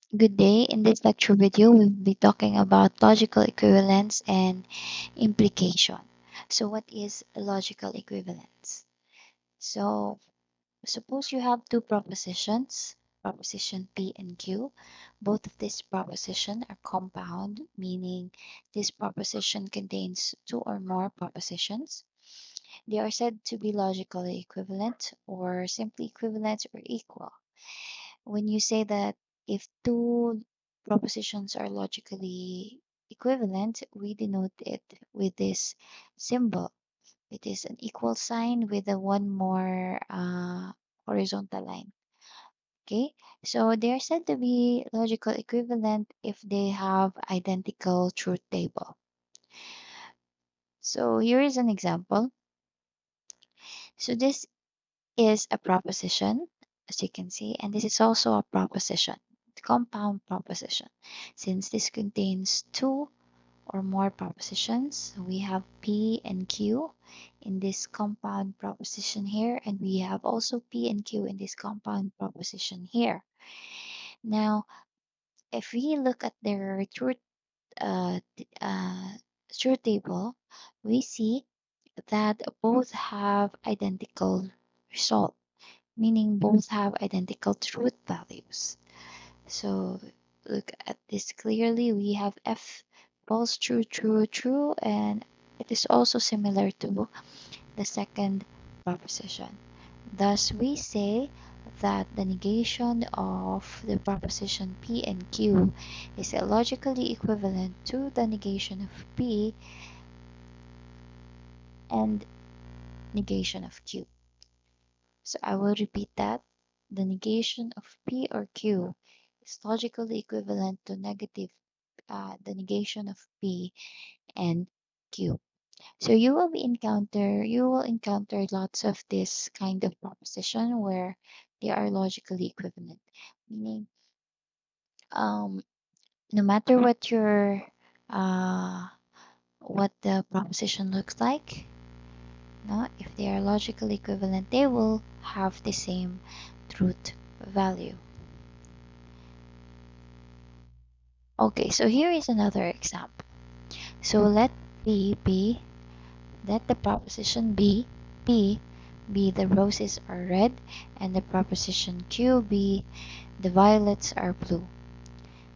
Good day. In this lecture video, we'll be talking about logical equivalence and implication. So what is logical equivalence? So suppose you have two propositions, proposition P and Q. Both of these propositions are compound, meaning this proposition contains two or more propositions. They are said to be logically equivalent or simply equivalent or equal. When you say that if two propositions are logically equivalent, we denote it with this symbol. It is an equal sign with a one more horizontal line. Okay, so they are said to be logical equivalent if they have identical truth table. So here is an example. So this is a proposition, as you can see, and this is also a proposition, compound proposition. Since this contains two or more propositions, we have P and Q in this compound proposition here, and we have also P and Q in this compound proposition here. Now, if we look at their truth table, we see that both have identical result, meaning both have identical truth values. So look at this clearly. We have F false, true, true, true, and it is also similar to the second proposition. Thus, we say that the negation of the proposition P and Q is logically equivalent to the negation of P and negation of Q. So I will repeat that. The negation of P or Q is logically equivalent to the negation of P and Q. So you will encounter lots of this kind of proposition where they are logically equivalent, meaning um, no matter uh, what the proposition looks like, no, if they are logically equivalent, they will have the same truth value. Okay, so here is another example. So let the proposition P be the roses are red, and the proposition Q be the violets are blue.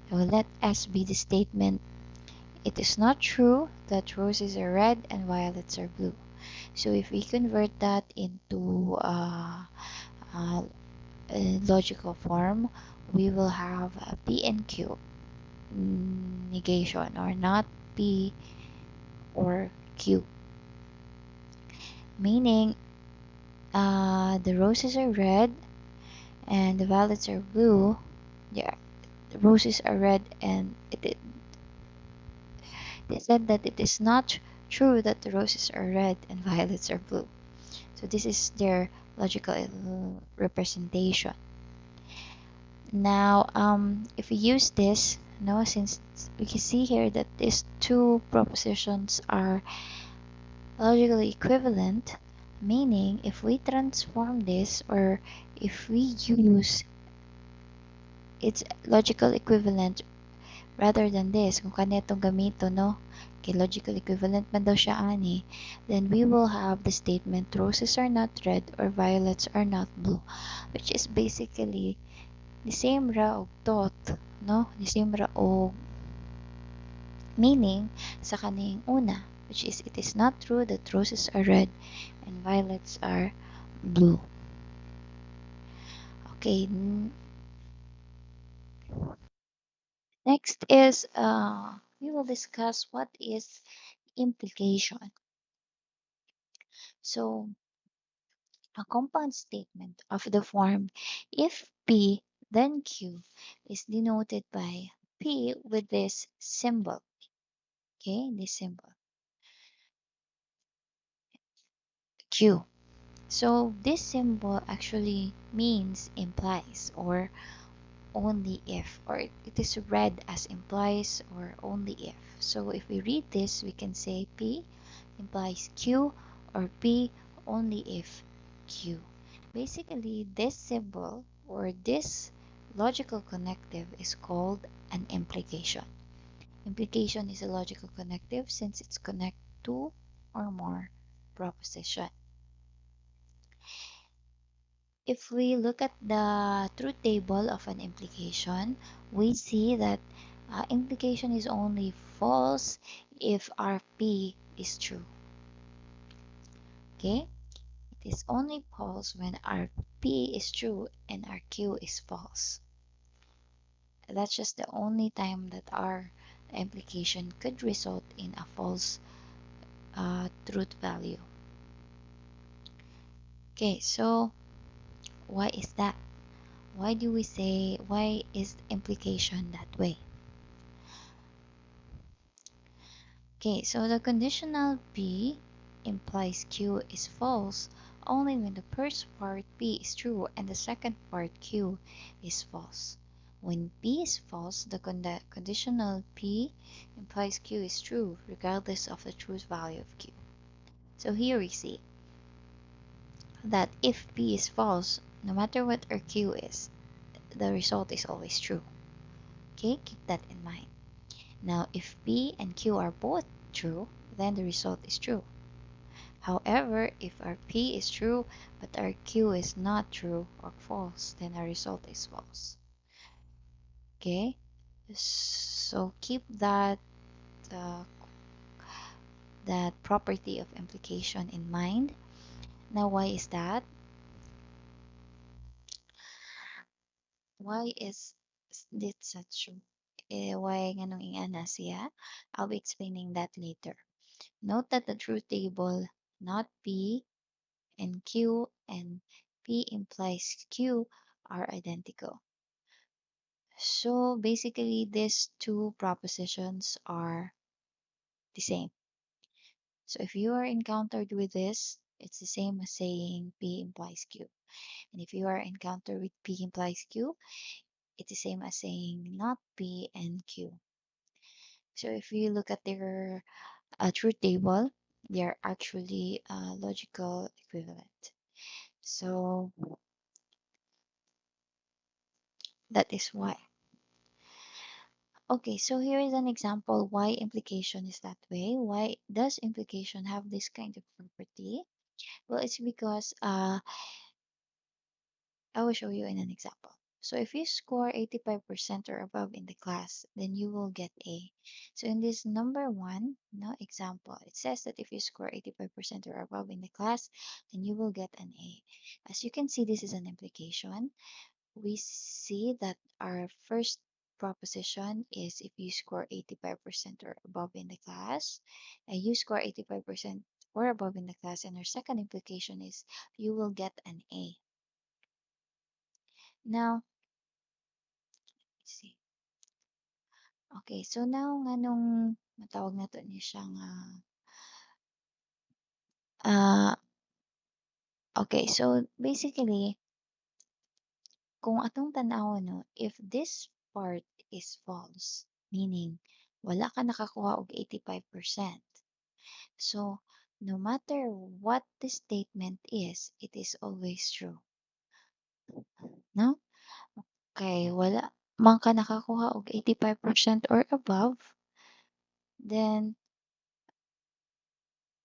So let S be the statement, it is not true that roses are red and violets are blue. So if we convert that into a logical form, we will have a P and Q negation, or not P or Q, meaning the roses are red and the violets are blue. Yeah, the roses are red, and they said that it is not true that the roses are red and violets are blue. So this is their logical representation. Now, if we use this, no, since we can see here that these two propositions are logically equivalent, meaning if we transform this, or if we use its logical equivalent rather than this, kung kanetong gamito, no, kay logical equivalent man daw siya ani, then we will have the statement roses are not red or violets are not blue, which is basically the same ra og thought, no, the same ra og meaning sa kaning una, which is it is not true that roses are red and violets are blue. Okay, next is we will discuss what is implication. So a compound statement of the form if P then Q is denoted by P with this symbol. Okay, this symbol Q. So this symbol actually means implies, or only if, or it is read as implies or only if. So if we read this, we can say P implies Q, or P only if Q. Basically, this symbol or this logical connective is called an implication. Implication is a logical connective since it's connect two or more proposition. If we look at the truth table of an implication, we see that implication is only false if our P is true. Okay? It is only false when our P is true and our Q is false. That's just the only time that our implication could result in a false truth value. Okay, so why is that? Why do we say, why is implication that way? Okay, so the conditional P implies Q is false only when the first part P is true and the second part Q is false. When P is false, the conditional P implies Q is true regardless of the truth value of Q. So here we see that if P is false, no matter what our Q is, the result is always true. Okay, keep that in mind. Now, if P and Q are both true, then the result is true. However, if our P is true but our Q is not true or false, then our result is false. Okay, so keep uh, that property of implication in mind. Now, why is that? Why is this such? Why ganong ingana siya? I'll be explaining that later. Note that the truth table, not P and Q and P implies Q, are identical. So basically, these two propositions are the same. So if you are encountered with this, it's the same as saying P implies Q. And if you are encountered with P implies Q, it's the same as saying not P and Q. So if you look at their truth table, they are actually logical equivalent. So that is why. Okay, so here is an example why implication is that way. Why does implication have this kind of property? Well, it's because I will show you in an example. So if you score 85% or above in the class, then you will get A. So in this number one, no example, it says that if you score 85% or above in the class, then you will get an A. As you can see, this is an implication. We see that our first proposition is if you score 85% or above in the class, and you score 85% or above in the class, and our second implication is you will get an A. Now, let's see. Okay, so now nga nung matawag na to niya siyang okay, so basically kung atong tanaw no, if this part is false, meaning wala ka nakakuha og 85%. So no matter what the statement is, it is always true. No? Okay, wala man ka nakakuha og 85% or above, then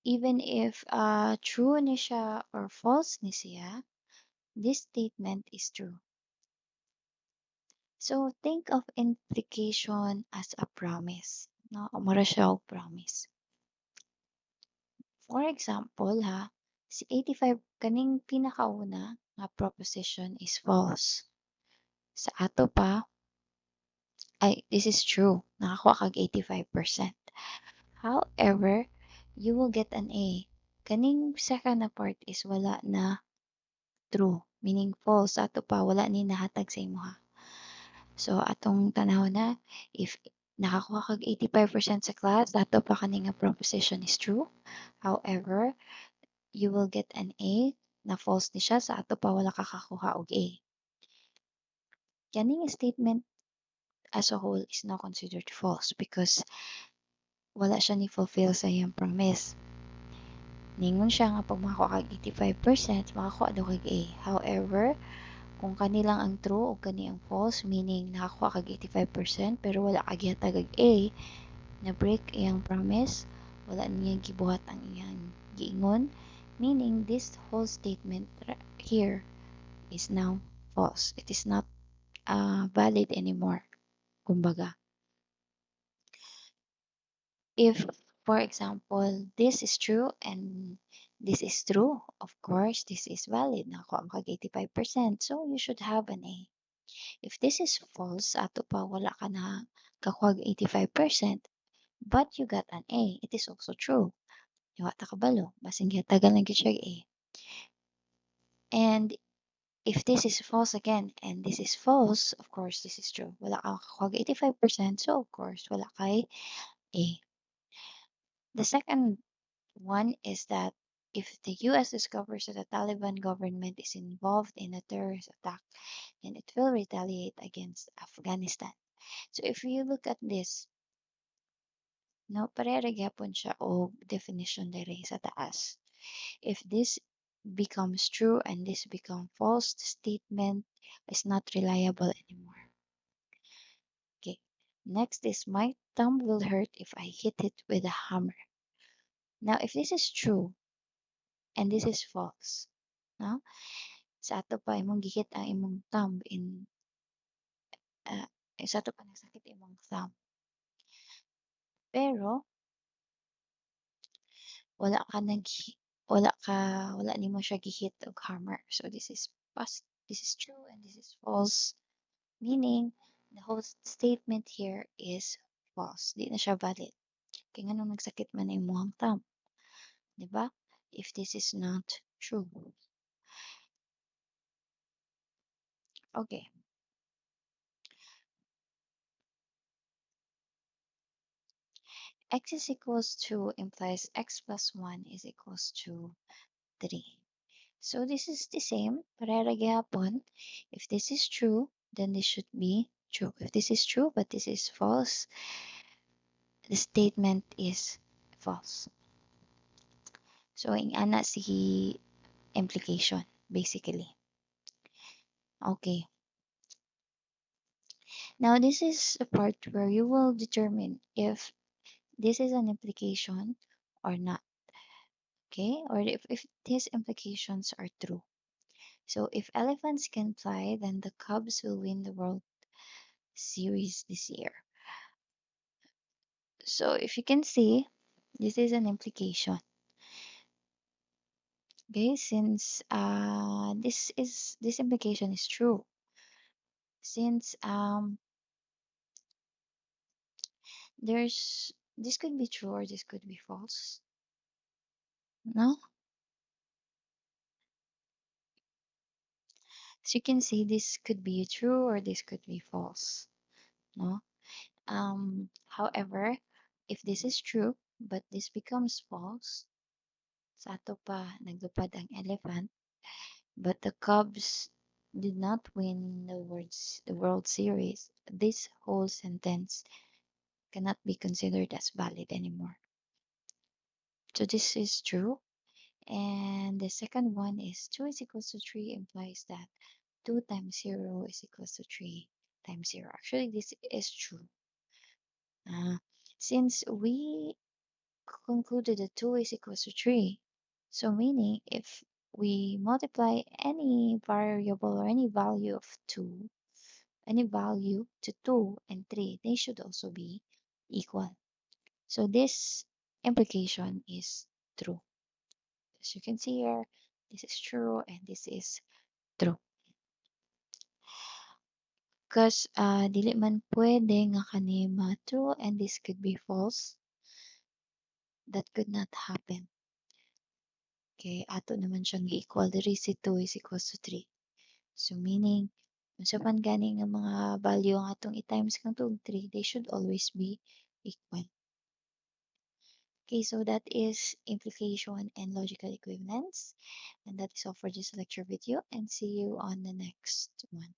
even if true ni siya or false ni siya, this statement is true. So think of implication as a promise. No, mura siya og promise. For example, si 85 kaning pinakauna nga proposition is false. Sa ato pa, ay, this is true. Nakakuha kag 85%. However, you will get an A. Kaning second na part is wala na true, meaning false. Sa ato pa, wala ni nahatag sa imo ha. So, atong tanaw na, if nakakuha kag 85% sa class, ato pa kaning nga proposition is true. However, you will get an A na false ni siya. Sa ato pa, wala kakakuha og A. Kaning statement as a whole is now considered false because wala siya ni fulfill sa iyang promise. Ningon siya nga pag makakuha kag 85%, makakuha daw kag A. However, kung kani lang ang true o kani ang false, meaning nakakuha kag 85% pero wala kag gihatag A, na break iyang promise, wala niya gibuhat ang iyang giingon, meaning this whole statement here is now false. It is not valid anymore. Kumbaga, if, for example, this is true and this is true, of course, this is valid. Nakuha ang kag 85%, so you should have an A. If this is false, ato pa wala ka na kakuha 85%, but you got an A, it is also true. Iwa ta kabalo, basing gihatagan lang gyud siya A. And if this is false again and this is false, of course this is true. Wala ka kakuha 85%, so of course wala kay A. The second one is that if the US discovers that the Taliban government is involved in a terrorist attack, then it will retaliate against Afghanistan. So if you look at this, no, parehara gyapon siya o definition dere sa taas. If this becomes true and this becomes false, the statement is not reliable anymore. Okay. Next is my thumb will hurt if I hit it with a hammer. Now, if this is true and this is false, no? Sa ato pa imong gihit ang imong thumb in sa ato pa nagsakit imong thumb. Pero wala ka nag wala nimo siya gihit og hammer. So this is true and this is false. Meaning, the whole statement here is false. Di na siya valid. Kaya nga nung nagsakit man ang imong thumb. Diba? If this is not true. Okay. X is equals to implies x plus 1 is equals to 3. So this is the same. Parehara gyapon. If this is true, then this should be true. If this is true but this is false, the statement is false. So ing ana si implication basically. Okay. Now this is the part where you will determine if this is an implication or not. Okay? Or if these implications are true. So if elephants can fly, then the Cubs will win the World Series this year. So if you can see, this is an implication. Okay, since this implication is true. Since there's this could be true or this could be false. No? So you can see this could be true or this could be false. No? However, if this is true, but this becomes false, sa ato pa naglupad ang elephant, but the Cubs did not win the World Series, this whole sentence cannot be considered as valid anymore. So this is true. And the second one is 2 is equals to 3 implies that 2 times 0 is equals to 3 times 0. Actually, this is true. Since we concluded that 2 is equals to 3, so meaning if we multiply any variable or any value of 2, any value to 2 and 3, they should also be equal. So this implication is true. As you can see here, this is true and this is true. Because dili man pwede nga kanima true and this could be false. That could not happen. Okay, ato naman siyang i-equal. Diri si 2 is equals to 3. So meaning, unsa man gani nga mga value ang atong i-times kang 2 ug 3, they should always be equal. Okay, so that is implication and logical equivalence. And that is all for this lecture video and see you on the next one.